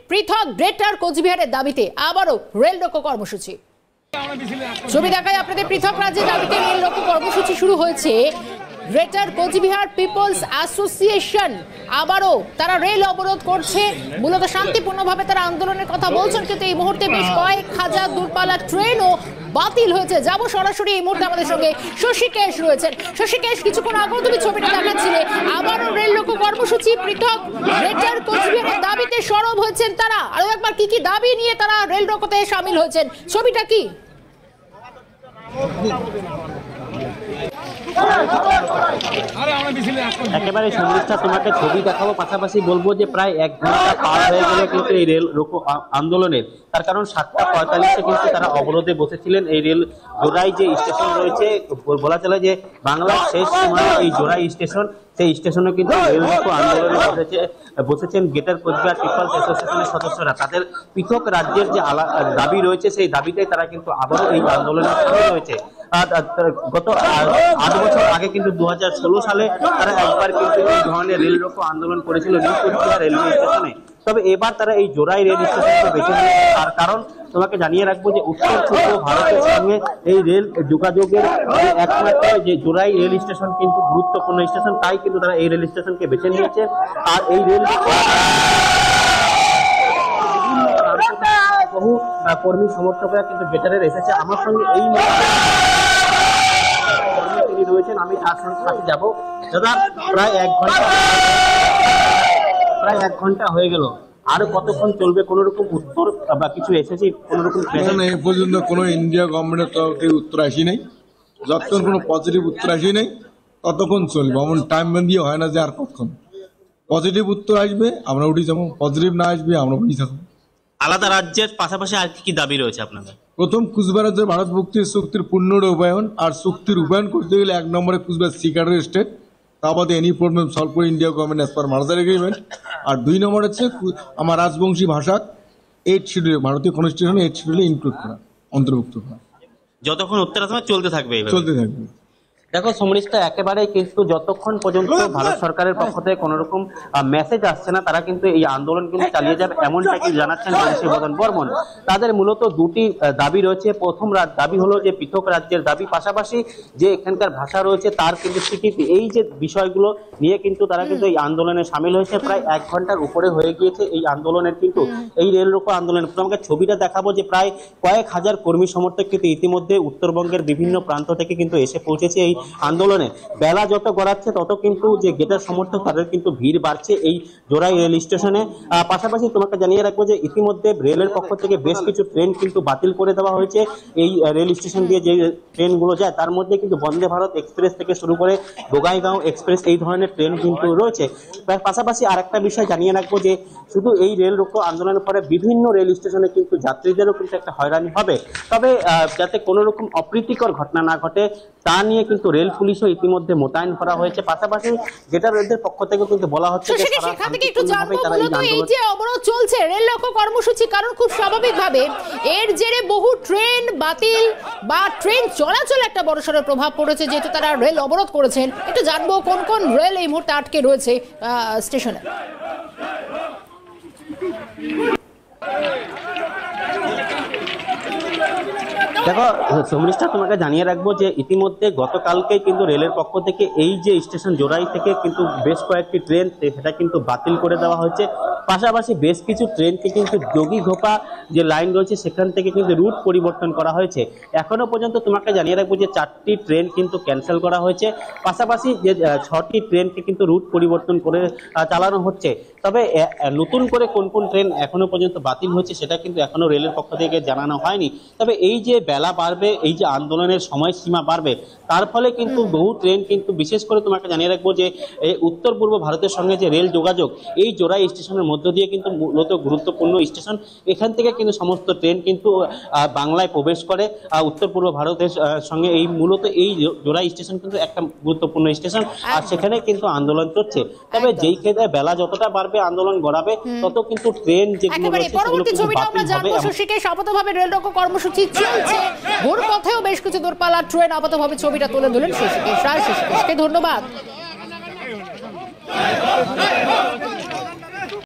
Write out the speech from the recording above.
পৃথক গ্রেটার কোচবিহারের দাবিতে আবারও রেল রোকো কর্মসূচি। ছবি দেখায় আপনাদের। পৃথক রাজ্যের দাবিতে রেল রোকো কর্মসূচি শুরু হয়েছে। গ্রেটার কোচবিহার পিপলস অ্যাসোসিয়েশন আবারও তারা রেল অবরোধ করছে। মূলত শান্তিপূর্ণভাবে তারা আন্দোলনের কথা বলছেন, কিন্তু এই মুহূর্তে বেশ কয়েক হাজার দূরপাল্লা ট্রেনও বাতিল হয়েছে। যাব সরাসরি এই মুহূর্তে আমাদের সঙ্গে শশীকেশ রয়েছেন। শশীকেশ, কিছুক্ষণ আগেও তুমি ছবিটা দেখাচ্ছিলে, আবারও রেল রোকো কর্মসূচি। পৃথক গ্রেটার কোচবিহারের দাবিতে সরব হয়েছেন তারা। আরো একবার কি কি দাবি নিয়ে তারা রেল রোকোতে সামিল হয়েছেন, ছবিটা কি? একেবারে সন্দেশটা তোমাকে ছবি দেখাবো, পাশাপাশি বলবো যে প্রায় 1 ঘন্টা পার হয়ে গেলে কিন্তু এই রেল রোকো আন্দোলনের, তার কারণ 7:45-এ কিন্তু তারা অবরোধে বসেছিলেন। এই রেল জোড়াই যে স্টেশন রয়েছে, বলা চলে যে বাংলার শেষ সীমানা এই জোড়াই স্টেশন, সেই স্টেশনে কিন্তু রেল রোকো আন্দোলনে বসেছেন গ্রেটার কোচবিহার পিপলস অ্যাসোসিয়েশনের সদস্যরা। তাদের পৃথক রাজ্যের যে দাবি রয়েছে সেই দাবিতে তারা কিন্তু আবারও এই আন্দোলনে সামিল হয়েছে। গত 8 বছর আগে কিন্তু 2016 সালে তারা একবার কিন্তু এই ধরনের রেল রোকো আন্দোলন করেছিল নিউ কোচবিহার রেলওয়ে স্টেশনে। তবে এবার তারা এই জোড়াই রেল স্টেশনকে বেছে নিয়েছে। তার কারণ তোমাকে জানিয়ে রাখবো যে উত্তর পূর্ব ভারতের সঙ্গে এই রেল যোগাযোগের একমাত্র যে জোড়াই রেল স্টেশন কিন্তু গুরুত্বপূর্ণ স্টেশন, তাই কিন্তু তারা এই রেল স্টেশনকে বেছে নিয়েছে। আর এই রেল বহু কর্মী সমর্থকরা কিন্তু গ্রেটারের এসেছে। আমার সঙ্গে এই তিনি রয়েছেন, আমি তার সঙ্গে কাছে যাবো। দাদা, প্রায় 1 ঘন্টা হয়ে গেল, আরো কতক্ষণ চলবে? কোন রকম উত্তর বা কিছু এসেছে? কোন রকম এ পর্যন্ত কোনো ইন্ডিয়া গভর্নমেন্টের তরফ থেকে উত্তর আসি নাই। যতক্ষণ কোনো পজিটিভ উত্তর আসি নাই ততক্ষণ চলবে। এমন টাইম বান্ধিয়ে হয় না যে আর কতক্ষণ। পজিটিভ উত্তর আসবে আমরা উঠে যাবো, পজিটিভ না আসবে আমরা উঠে থাকবো। আলাদা রাজ্যের পাশাপাশি আর কি দাবি রয়েছে আপনাদের? প্রথম, কুচবিহারের ভারত মুক্তির চুক্তির পূর্ণ রূপায়ণ। আর চুক্তির রূপায়ণ করতে গেলে 1 নম্বরে কুচবিহার সিকিউরিটি স্টেট, তা বাদে এনি প্রবলেম সলভ করে India government as per merger agreement. আর 2 নম্বর হচ্ছে আমার রাজবংশী ভাষা 8 শিডিউলে, ভারতীয় কনস্টিটিউশনে 8 শিডিউলে ইনক্লুড করা, অন্তর্ভুক্ত করা। যতক্ষণ উত্তর আসবে চলতে থাকবে, চলতে থাকবে। দেখো সমৃষ্টা, একেবারে কিন্তু যতক্ষণ পর্যন্ত ভারত সরকারের পক্ষ থেকে কোন রকম মেসেজ আসছে না, তারা কিন্তু এই আন্দোলন কিন্তু চালিয়ে যাবে, এমনটা কি জানাচ্ছেন বংশীবদন বর্মন। তাদের মূলত 2টি দাবি রয়েছে। প্রথম দাবি হলো যে পৃথক রাজ্যের দাবি, পাশাপাশি যে এখানকার ভাষা রয়েছে তার কিন্তু স্বীকৃতি। এই যে বিষয়গুলো নিয়ে কিন্তু তারা কিন্তু এই আন্দোলনে সামিল হয়েছে। প্রায় 1 ঘন্টার উপরে হয়ে গিয়েছে এই আন্দোলনের, কিন্তু এই রেল রোকো আন্দোলন। তোমাকে ছবিটা দেখাবো যে প্রায় কয়েক হাজার কর্মী সমর্থক কিন্তু ইতিমধ্যে উত্তরবঙ্গের বিভিন্ন প্রান্ত থেকে কিন্তু এসে পৌঁছেছে এই আন্দোলনে। বেলা যত গড়াচ্ছে তত কিন্তু যে গ্রেটার সমর্থক তাদের কিন্তু ভিড় বাড়ছে এই জোড়াই রেল স্টেশনে। পাশাপাশি তোমাকে জানিয়ে রাখবো যে ইতিমধ্যে রেলের পক্ষ থেকে বেশ কিছু ট্রেন কিন্তু বাতিল করে দেওয়া হয়েছে। এই রেল স্টেশন দিয়ে যে ট্রেনগুলো যায় তার মধ্যে কিন্তু বন্দে ভারত এক্সপ্রেস থেকে শুরু করে বগাইগাঁও এক্সপ্রেস এই ধরনের ট্রেন কিন্তু রয়েছে। পাশাপাশি আরেকটা বিষয় জানিয়ে রাখবো যে শুধু এই রেল রোকো আন্দোলনের পরে বিভিন্ন রেল স্টেশনে কিন্তু যাত্রীদেরও কিন্তু একটা হয়রানি হবে। তবে যাতে কোনো রকম অপ্রীতিকর ঘটনা না ঘটে তা নিয়ে কিন্তু রেল পুলিশও ইতিমধ্যে মোতায়েন করা হয়েছে। পাশাপাশি যেটা রেলদের পক্ষ থেকে কিন্তু বলা হচ্ছে যে সেখান থেকে একটু জানবো, মূলত এই যে অবরোধ চলছে রেল রোকো কর্মসূচি, কারণ খুব স্বাভাবিকভাবে এর জেরে বহু ট্রেন বাতিল বা ট্রেন চলাচল একটা বড়সড় প্রভাব পড়েছে, যেহেতু তারা রেল অবরোধ করেছেন। একটু জানবো কোন কোন রেল এই মুহূর্তে আটকে রয়েছে স্টেশনে। দেখো সমৃষ্ঠা, তোমাকে জানিয়ে রাখবো যে ইতিমধ্যে গতকালকে কিন্তু রেলের পক্ষ থেকে এই যে স্টেশন জোড়াই থেকে কিন্তু বেশ কয়েকটি ট্রেন সেটা কিন্তু বাতিল করে দেওয়া হয়েছে। পাশাপাশি বেশ কিছু ট্রেনকে কিন্তু যোগীঘোপা যে লাইন রয়েছে সেখান থেকে কিন্তু রুট পরিবর্তন করা হয়েছে। এখনো পর্যন্ত তোমাকে জানিয়ে রাখবো যে 4টি ট্রেন কিন্তু ক্যান্সেল করা হয়েছে। পাশাপাশি যে 6টি ট্রেনকে কিন্তু রুট পরিবর্তন করে চালানো হচ্ছে। তবে নতুন করে কোন কোন ট্রেন এখনো পর্যন্ত বাতিল হচ্ছে সেটা কিন্তু এখনো রেলের পক্ষ থেকে জানানো হয়নি। তবে এই যে বেলা বাড়বে, এই যে আন্দোলনের সময়সীমা বাড়বে, তার ফলে কিন্তু বহু ট্রেন কিন্তু, বিশেষ করে তোমাকে জানিয়ে রাখবো যে উত্তর পূর্ব ভারতের সঙ্গে যে রেল যোগাযোগ এই জোড়াই স্টেশনের মধ্য দিয়ে কিন্তু মূলত গুরুত্বপূর্ণ স্টেশন। এখান থেকে কিন্তু সমস্ত ট্রেন কিন্তু বাংলায় প্রবেশ করে উত্তর পূর্ব ভারতের সঙ্গে। এই মূলত এই জোড়াই স্টেশন কিন্তু একটা গুরুত্বপূর্ণ স্টেশন, আর সেখানে কিন্তু আন্দোলন চলছে। তবে যেই ক্ষেত্রে বেলা যতটা বাড়বে আন্দোলন গড়াবে তত কিন্তু ট্রেন যেগুলো রয়েছে সেগুলো কিন্তু বাতিল হবে। শশীকেশ, আপাতভাবে রেল রোকো কর্মসূচি চলছে, ভোর পথেও বেশ কিছু দূরপাল্লার ট্রেন আপাতভাবে ছবিটা তুলে ধরলেন শশীকেশ রায়। শশীকেশকে ধন্যবাদ।